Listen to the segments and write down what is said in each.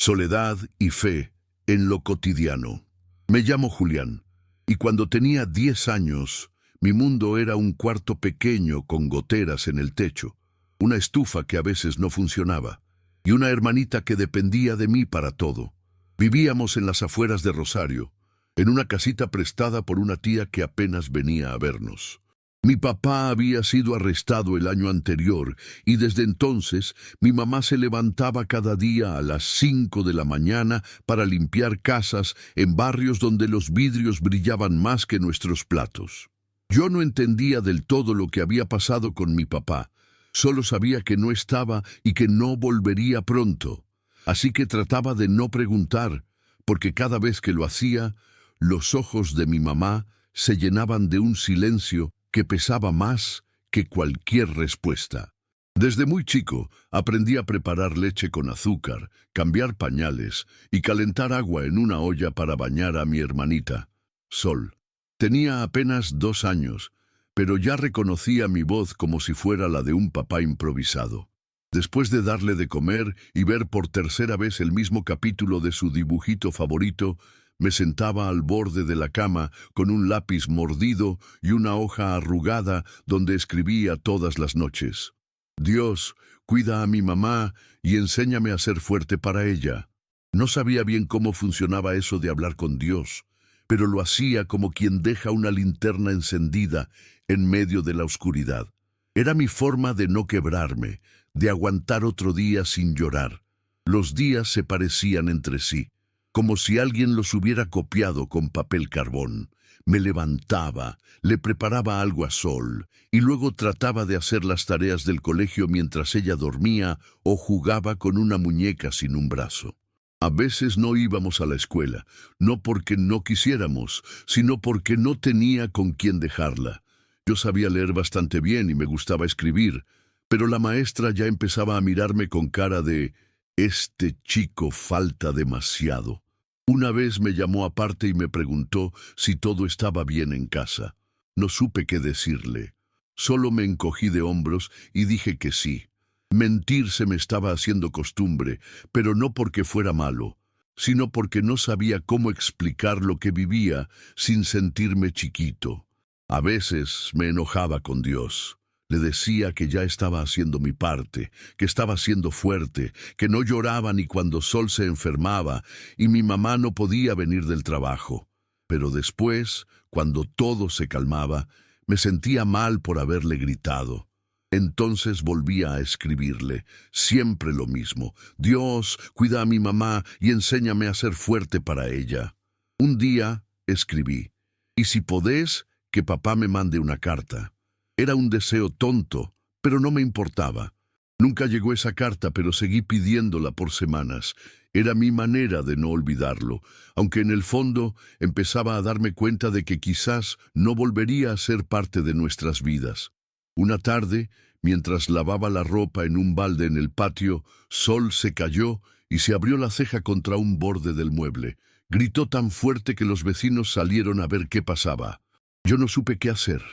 Soledad y fe en lo cotidiano. Me llamo Julián, y cuando tenía 10 años, mi mundo era un cuarto pequeño con goteras en el techo, una estufa que a veces no funcionaba, y una hermanita que dependía de mí para todo. Vivíamos en las afueras de Rosario, en una casita prestada por una tía que apenas venía a vernos. Mi papá había sido arrestado el año anterior y desde entonces mi mamá se levantaba cada día a las 5 de la mañana para limpiar casas en barrios donde los vidrios brillaban más que nuestros platos. Yo no entendía del todo lo que había pasado con mi papá, solo sabía que no estaba y que no volvería pronto, así que trataba de no preguntar, porque cada vez que lo hacía, los ojos de mi mamá se llenaban de un silencio que pesaba más que cualquier respuesta. Desde muy chico aprendí a preparar leche con azúcar, cambiar pañales y calentar agua en una olla para bañar a mi hermanita, Sol. Tenía apenas 2 años, pero ya reconocía mi voz como si fuera la de un papá improvisado. Después de darle de comer y ver por tercera vez el mismo capítulo de su dibujito favorito, me sentaba al borde de la cama con un lápiz mordido y una hoja arrugada donde escribía todas las noches: Dios, cuida a mi mamá y enséñame a ser fuerte para ella. No sabía bien cómo funcionaba eso de hablar con Dios, pero lo hacía como quien deja una linterna encendida en medio de la oscuridad. Era mi forma de no quebrarme, de aguantar otro día sin llorar. Los días se parecían entre sí, como si alguien los hubiera copiado con papel carbón. Me levantaba, le preparaba algo a Sol, y luego trataba de hacer las tareas del colegio mientras ella dormía o jugaba con una muñeca sin un brazo. A veces no íbamos a la escuela, no porque no quisiéramos, sino porque no tenía con quién dejarla. Yo sabía leer bastante bien y me gustaba escribir, pero la maestra ya empezaba a mirarme con cara de «Este chico falta demasiado». Una vez me llamó aparte y me preguntó si todo estaba bien en casa. No supe qué decirle. Solo me encogí de hombros y dije que sí. Mentir se me estaba haciendo costumbre, pero no porque fuera malo, sino porque no sabía cómo explicar lo que vivía sin sentirme chiquito. A veces me enojaba con Dios. Le decía que ya estaba haciendo mi parte, que estaba siendo fuerte, que no lloraba ni cuando Sol se enfermaba y mi mamá no podía venir del trabajo. Pero después, cuando todo se calmaba, me sentía mal por haberle gritado. Entonces volvía a escribirle, siempre lo mismo: Dios, cuida a mi mamá y enséñame a ser fuerte para ella. Un día escribí: y si podés, que papá me mande una carta. Era un deseo tonto, pero no me importaba. Nunca llegó esa carta, pero seguí pidiéndola por semanas. Era mi manera de no olvidarlo, aunque en el fondo empezaba a darme cuenta de que quizás no volvería a ser parte de nuestras vidas. Una tarde, mientras lavaba la ropa en un balde en el patio, Sol se cayó y se abrió la ceja contra un borde del mueble. Gritó tan fuerte que los vecinos salieron a ver qué pasaba. Yo no supe qué hacer.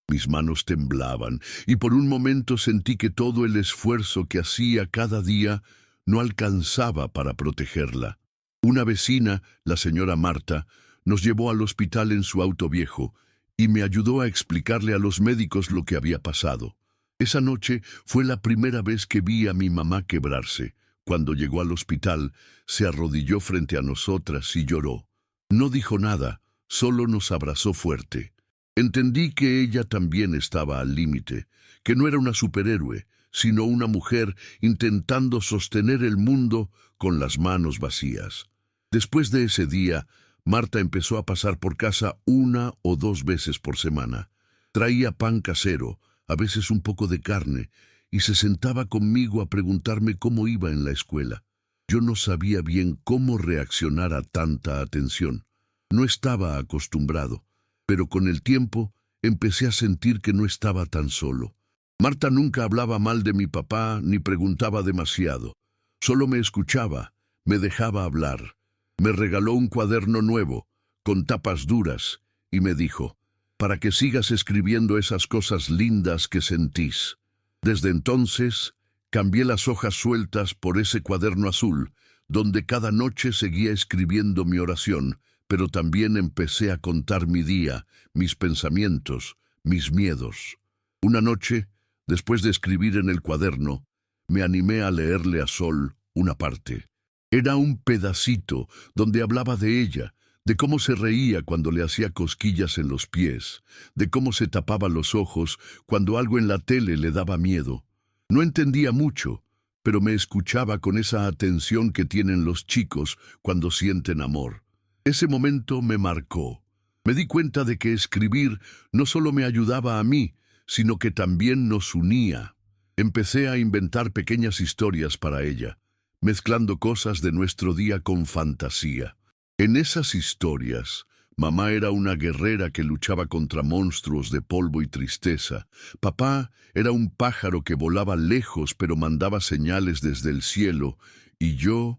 Mis manos temblaban y por un momento sentí que todo el esfuerzo que hacía cada día no alcanzaba para protegerla. Una vecina, la señora Marta, nos llevó al hospital en su auto viejo y me ayudó a explicarle a los médicos lo que había pasado. Esa noche fue la primera vez que vi a mi mamá quebrarse. Cuando llegó al hospital, se arrodilló frente a nosotras y lloró. No dijo nada, solo nos abrazó fuerte. Entendí que ella también estaba al límite, que no era una superhéroe, sino una mujer intentando sostener el mundo con las manos vacías. Después de ese día, Marta empezó a pasar por casa 1 o 2 veces por semana. Traía pan casero, a veces un poco de carne, y se sentaba conmigo a preguntarme cómo iba en la escuela. Yo no sabía bien cómo reaccionar a tanta atención. No estaba acostumbrado, pero con el tiempo empecé a sentir que no estaba tan solo. Marta nunca hablaba mal de mi papá ni preguntaba demasiado. Solo me escuchaba, me dejaba hablar. Me regaló un cuaderno nuevo, con tapas duras, y me dijo: para que sigas escribiendo esas cosas lindas que sentís. Desde entonces, cambié las hojas sueltas por ese cuaderno azul, donde cada noche seguía escribiendo mi oración, pero también empecé a contar mi día, mis pensamientos, mis miedos. Una noche, después de escribir en el cuaderno, me animé a leerle a Sol una parte. Era un pedacito donde hablaba de ella, de cómo se reía cuando le hacía cosquillas en los pies, de cómo se tapaba los ojos cuando algo en la tele le daba miedo. No entendía mucho, pero me escuchaba con esa atención que tienen los chicos cuando sienten amor. Ese momento me marcó. Me di cuenta de que escribir no solo me ayudaba a mí, sino que también nos unía. Empecé a inventar pequeñas historias para ella, mezclando cosas de nuestro día con fantasía. En esas historias, mamá era una guerrera que luchaba contra monstruos de polvo y tristeza. Papá era un pájaro que volaba lejos pero mandaba señales desde el cielo. Y yo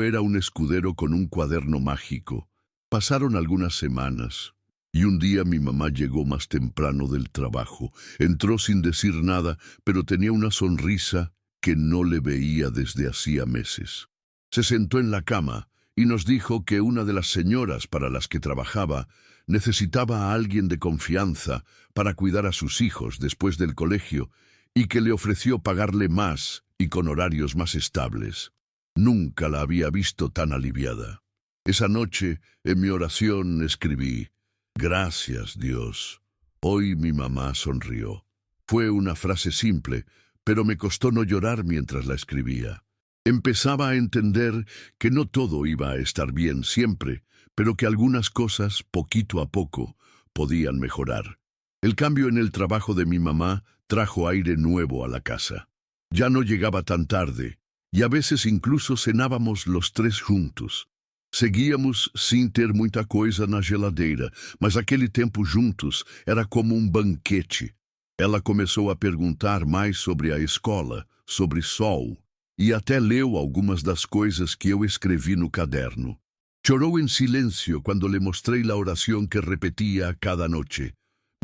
era un escudero con un cuaderno mágico. Pasaron algunas semanas, y un día mi mamá llegó más temprano del trabajo. Entró sin decir nada, pero tenía una sonrisa que no le veía desde hacía meses. Se sentó en la cama y nos dijo que una de las señoras para las que trabajaba necesitaba a alguien de confianza para cuidar a sus hijos después del colegio y que le ofreció pagarle más y con horarios más estables. Nunca la había visto tan aliviada. Esa noche, en mi oración, escribí: «Gracias, Dios». Hoy mi mamá sonrió. Fue una frase simple, pero me costó no llorar mientras la escribía. Empezaba a entender que no todo iba a estar bien siempre, pero que algunas cosas, poquito a poco, podían mejorar. El cambio en el trabajo de mi mamá trajo aire nuevo a la casa. Ya no llegaba tan tarde, y a veces incluso cenábamos los tres juntos. Seguíamos sem ter muita coisa na geladeira, mas aquele tempo juntos era como um banquete. Ela começou a perguntar mais sobre a escola, sobre Sol, e até leu algumas das coisas que eu escrevi no caderno. Chorou em silêncio quando le mostrei la oración que repetía cada noche.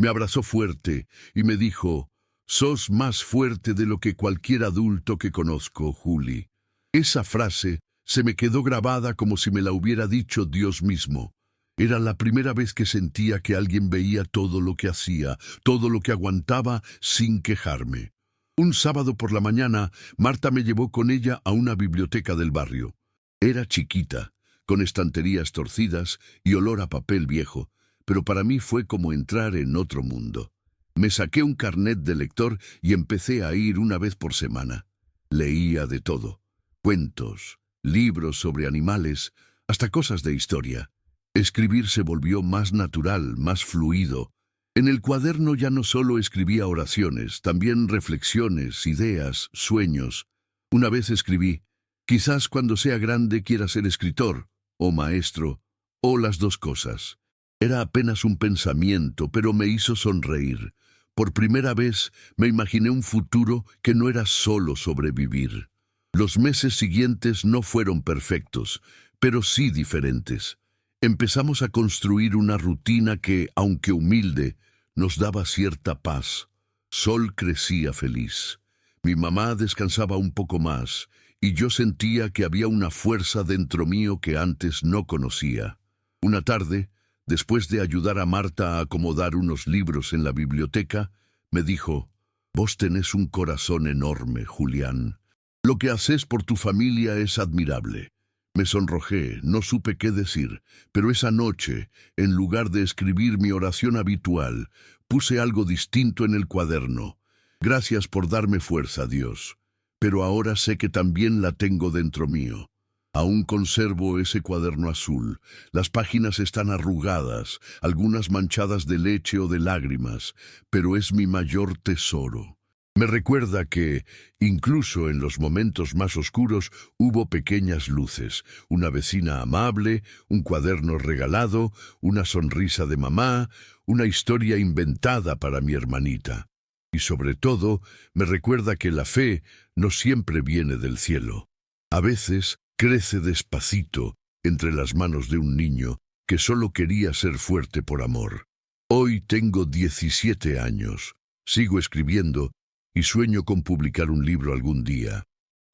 Me abrazó fuerte y me dijo: «Sos más fuerte de lo que cualquier adulto que conozco, Juli». Esa frase se me quedó grabada como si me la hubiera dicho Dios mismo. Era la primera vez que sentía que alguien veía todo lo que hacía, todo lo que aguantaba sin quejarme. Un sábado por la mañana, Marta me llevó con ella a una biblioteca del barrio. Era chiquita, con estanterías torcidas y olor a papel viejo, pero para mí fue como entrar en otro mundo. Me saqué un carnet de lector y empecé a ir una vez por semana. Leía de todo: cuentos, libros sobre animales, hasta cosas de historia. Escribir se volvió más natural, más fluido. En el cuaderno ya no solo escribía oraciones, también reflexiones, ideas, sueños. Una vez escribí: «Quizás cuando sea grande quiera ser escritor, o maestro, o las dos cosas». Era apenas un pensamiento, pero me hizo sonreír. Por primera vez me imaginé un futuro que no era solo sobrevivir. Los meses siguientes no fueron perfectos, pero sí diferentes. Empezamos a construir una rutina que, aunque humilde, nos daba cierta paz. Sol crecía feliz. Mi mamá descansaba un poco más, y yo sentía que había una fuerza dentro mío que antes no conocía. Una tarde, después de ayudar a Marta a acomodar unos libros en la biblioteca, me dijo: «Vos tenés un corazón enorme, Julián. Lo que haces por tu familia es admirable». Me sonrojé, no supe qué decir, pero esa noche, en lugar de escribir mi oración habitual, puse algo distinto en el cuaderno. «Gracias por darme fuerza, Dios. Pero ahora sé que también la tengo dentro mío». Aún conservo ese cuaderno azul. Las páginas están arrugadas, algunas manchadas de leche o de lágrimas, pero es mi mayor tesoro. Me recuerda que, incluso en los momentos más oscuros, hubo pequeñas luces: una vecina amable, un cuaderno regalado, una sonrisa de mamá, una historia inventada para mi hermanita. Y sobre todo, me recuerda que la fe no siempre viene del cielo. A veces crece despacito entre las manos de un niño que solo quería ser fuerte por amor. Hoy tengo 17 años, sigo escribiendo y sueño con publicar un libro algún día.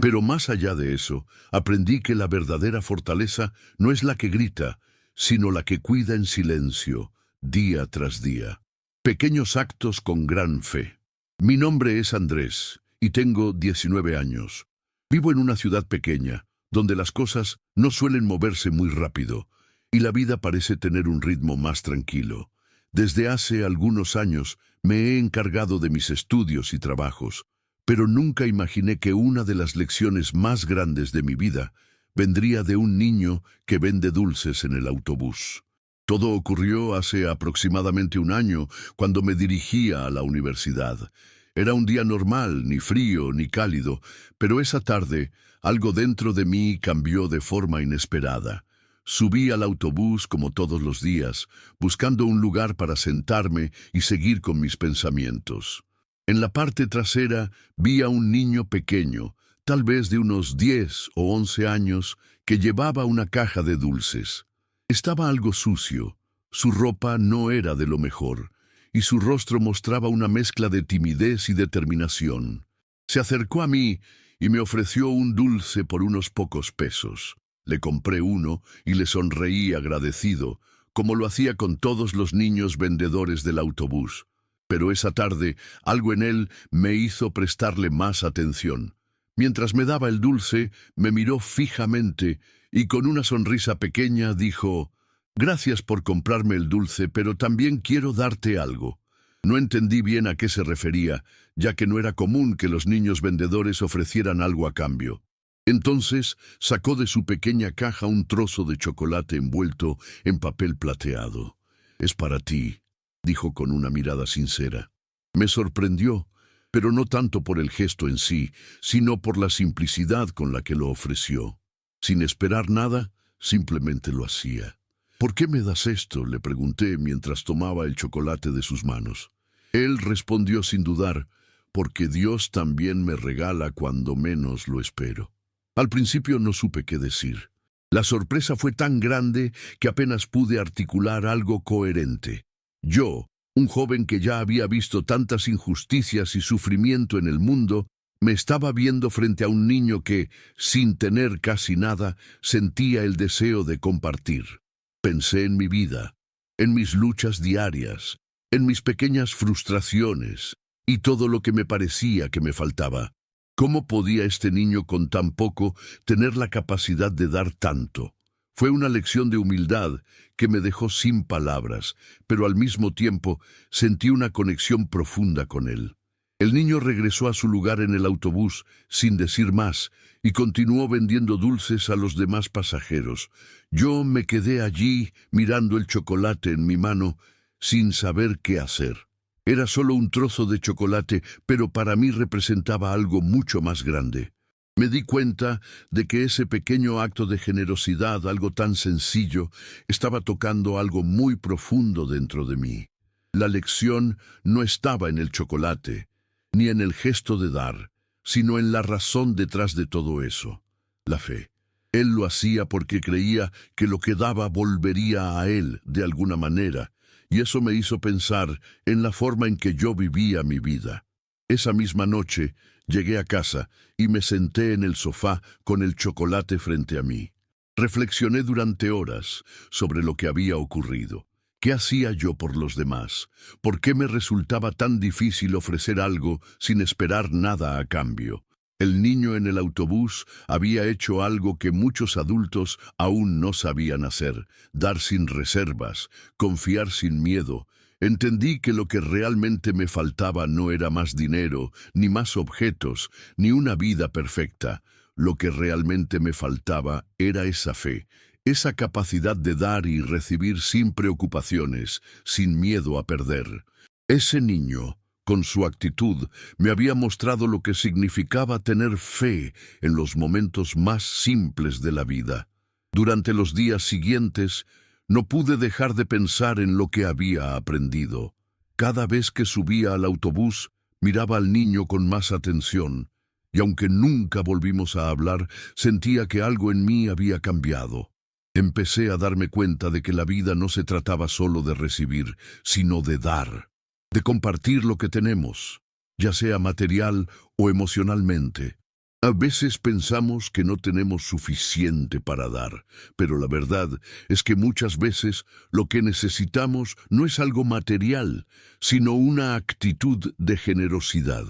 Pero más allá de eso, aprendí que la verdadera fortaleza no es la que grita, sino la que cuida en silencio, día tras día. Pequeños actos con gran fe. Mi nombre es Andrés y tengo 19 años. Vivo en una ciudad pequeña, donde las cosas no suelen moverse muy rápido y la vida parece tener un ritmo más tranquilo. Desde hace algunos años me he encargado de mis estudios y trabajos, pero nunca imaginé que una de las lecciones más grandes de mi vida vendría de un niño que vende dulces en el autobús. Todo ocurrió hace aproximadamente un año, cuando me dirigía a la universidad. Era un día normal, ni frío ni cálido, pero esa tarde algo dentro de mí cambió de forma inesperada. Subí al autobús como todos los días, buscando un lugar para sentarme y seguir con mis pensamientos. En la parte trasera vi a un niño pequeño, tal vez de unos 10 o 11 años, que llevaba una caja de dulces. Estaba algo sucio, su ropa no era de lo mejor, y su rostro mostraba una mezcla de timidez y determinación. Se acercó a mí y me ofreció un dulce por unos pocos pesos. Le compré uno y le sonreí agradecido, como lo hacía con todos los niños vendedores del autobús. Pero esa tarde algo en él me hizo prestarle más atención. Mientras me daba el dulce, me miró fijamente y con una sonrisa pequeña dijo: «Gracias por comprarme el dulce, pero también quiero darte algo». No entendí bien a qué se refería, ya que no era común que los niños vendedores ofrecieran algo a cambio. Entonces sacó de su pequeña caja un trozo de chocolate envuelto en papel plateado. «Es para ti», dijo con una mirada sincera. Me sorprendió, pero no tanto por el gesto en sí, sino por la simplicidad con la que lo ofreció. Sin esperar nada, simplemente lo hacía. «¿Por qué me das esto?», le pregunté mientras tomaba el chocolate de sus manos. Él respondió sin dudar: «Porque Dios también me regala cuando menos lo espero». Al principio no supe qué decir. La sorpresa fue tan grande que apenas pude articular algo coherente. Yo, un joven que ya había visto tantas injusticias y sufrimiento en el mundo, me estaba viendo frente a un niño que, sin tener casi nada, sentía el deseo de compartir. Pensé en mi vida, en mis luchas diarias, en mis pequeñas frustraciones y todo lo que me parecía que me faltaba. ¿Cómo podía este niño con tan poco tener la capacidad de dar tanto? Fue una lección de humildad que me dejó sin palabras, pero al mismo tiempo sentí una conexión profunda con él. El niño regresó a su lugar en el autobús sin decir más y continuó vendiendo dulces a los demás pasajeros. Yo me quedé allí mirando el chocolate en mi mano sin saber qué hacer. Era solo un trozo de chocolate, pero para mí representaba algo mucho más grande. Me di cuenta de que ese pequeño acto de generosidad, algo tan sencillo, estaba tocando algo muy profundo dentro de mí. La lección no estaba en el chocolate, ni en el gesto de dar, sino en la razón detrás de todo eso: la fe. Él lo hacía porque creía que lo que daba volvería a él de alguna manera, y eso me hizo pensar en la forma en que yo vivía mi vida. Esa misma noche llegué a casa y me senté en el sofá con el chocolate frente a mí. Reflexioné durante horas sobre lo que había ocurrido. ¿Qué hacía yo por los demás? ¿Por qué me resultaba tan difícil ofrecer algo sin esperar nada a cambio? El niño en el autobús había hecho algo que muchos adultos aún no sabían hacer: dar sin reservas, confiar sin miedo. Entendí que lo que realmente me faltaba no era más dinero, ni más objetos, ni una vida perfecta. Lo que realmente me faltaba era esa fe, esa capacidad de dar y recibir sin preocupaciones, sin miedo a perder. Ese niño, con su actitud, me había mostrado lo que significaba tener fe en los momentos más simples de la vida. Durante los días siguientes, no pude dejar de pensar en lo que había aprendido. Cada vez que subía al autobús, miraba al niño con más atención, y aunque nunca volvimos a hablar, sentía que algo en mí había cambiado. Empecé a darme cuenta de que la vida no se trataba solo de recibir, sino de dar, de compartir lo que tenemos, ya sea material o emocionalmente. A veces pensamos que no tenemos suficiente para dar, pero la verdad es que muchas veces lo que necesitamos no es algo material, sino una actitud de generosidad.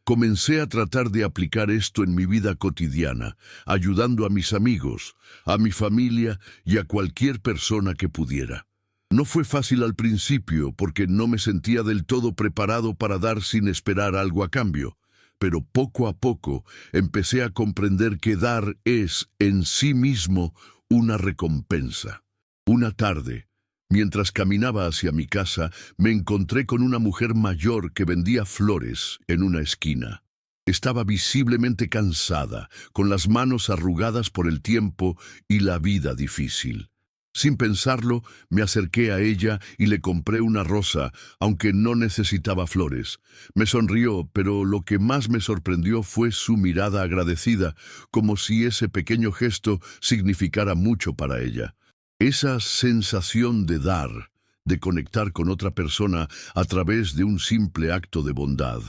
Comencé a tratar de aplicar esto en mi vida cotidiana, ayudando a mis amigos, a mi familia y a cualquier persona que pudiera. No fue fácil al principio porque no me sentía del todo preparado para dar sin esperar algo a cambio. Pero poco a poco empecé a comprender que dar es, en sí mismo, una recompensa. Una tarde, mientras caminaba hacia mi casa, me encontré con una mujer mayor que vendía flores en una esquina. Estaba visiblemente cansada, con las manos arrugadas por el tiempo y la vida difícil. Sin pensarlo, me acerqué a ella y le compré una rosa, aunque no necesitaba flores. Me sonrió, pero lo que más me sorprendió fue su mirada agradecida, como si ese pequeño gesto significara mucho para ella. Esa sensación de dar, de conectar con otra persona a través de un simple acto de bondad,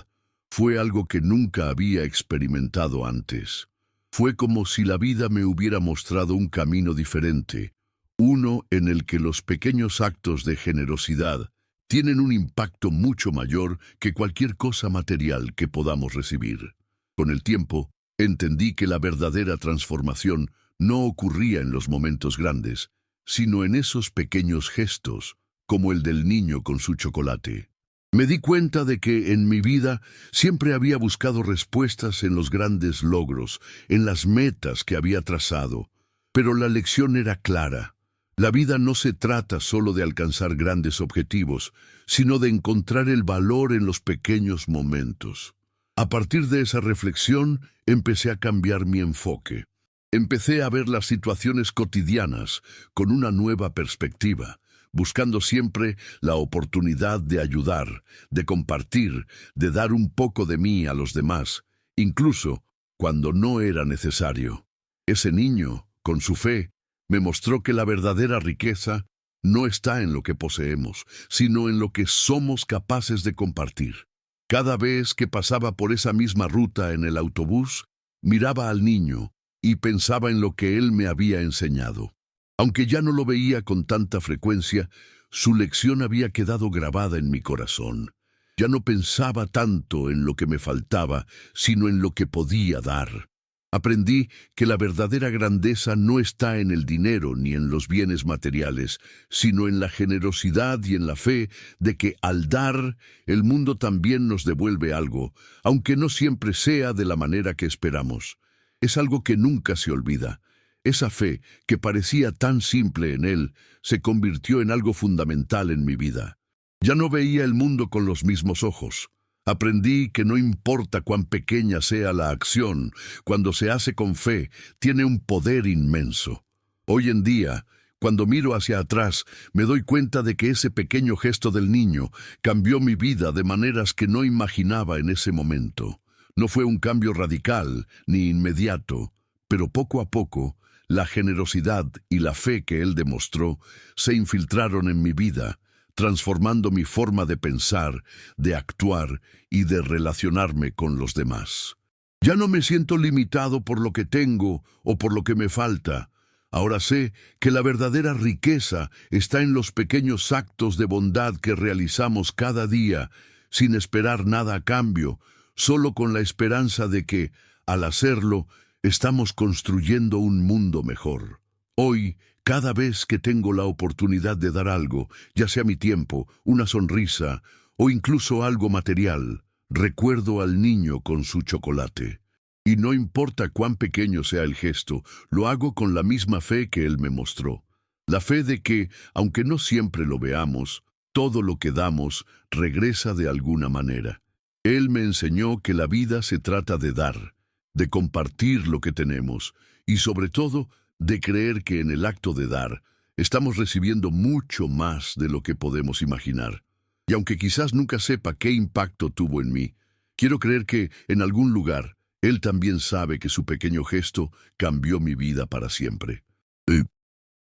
fue algo que nunca había experimentado antes. Fue como si la vida me hubiera mostrado un camino diferente. Uno en el que los pequeños actos de generosidad tienen un impacto mucho mayor que cualquier cosa material que podamos recibir. Con el tiempo, entendí que la verdadera transformación no ocurría en los momentos grandes, sino en esos pequeños gestos, como el del niño con su chocolate. Me di cuenta de que en mi vida siempre había buscado respuestas en los grandes logros, en las metas que había trazado, pero la lección era clara. La vida no se trata solo de alcanzar grandes objetivos, sino de encontrar el valor en los pequeños momentos. A partir de esa reflexión, empecé a cambiar mi enfoque. Empecé a ver las situaciones cotidianas con una nueva perspectiva, buscando siempre la oportunidad de ayudar, de compartir, de dar un poco de mí a los demás, incluso cuando no era necesario. Ese niño, con su fe, me mostró que la verdadera riqueza no está en lo que poseemos, sino en lo que somos capaces de compartir. Cada vez que pasaba por esa misma ruta en el autobús, miraba al niño y pensaba en lo que él me había enseñado. Aunque ya no lo veía con tanta frecuencia, su lección había quedado grabada en mi corazón. Ya no pensaba tanto en lo que me faltaba, sino en lo que podía dar. Aprendí que la verdadera grandeza no está en el dinero ni en los bienes materiales, sino en la generosidad y en la fe de que al dar, el mundo también nos devuelve algo, aunque no siempre sea de la manera que esperamos. Es algo que nunca se olvida. Esa fe, que parecía tan simple en él, se convirtió en algo fundamental en mi vida. Ya no veía el mundo con los mismos ojos. Aprendí que no importa cuán pequeña sea la acción, cuando se hace con fe, tiene un poder inmenso. Hoy en día, cuando miro hacia atrás, me doy cuenta de que ese pequeño gesto del niño cambió mi vida de maneras que no imaginaba en ese momento. No fue un cambio radical ni inmediato, pero poco a poco, la generosidad y la fe que él demostró se infiltraron en mi vida, transformando mi forma de pensar, de actuar y de relacionarme con los demás. Ya no me siento limitado por lo que tengo o por lo que me falta. Ahora sé que la verdadera riqueza está en los pequeños actos de bondad que realizamos cada día, sin esperar nada a cambio, solo con la esperanza de que, al hacerlo, estamos construyendo un mundo mejor. Hoy, cada vez que tengo la oportunidad de dar algo, ya sea mi tiempo, una sonrisa o incluso algo material, recuerdo al niño con su chocolate. Y no importa cuán pequeño sea el gesto, lo hago con la misma fe que él me mostró. La fe de que, aunque no siempre lo veamos, todo lo que damos regresa de alguna manera. Él me enseñó que la vida se trata de dar, de compartir lo que tenemos y, sobre todo, de creer que en el acto de dar estamos recibiendo mucho más de lo que podemos imaginar. Y aunque quizás nunca sepa qué impacto tuvo en mí, quiero creer que, en algún lugar, él también sabe que su pequeño gesto cambió mi vida para siempre.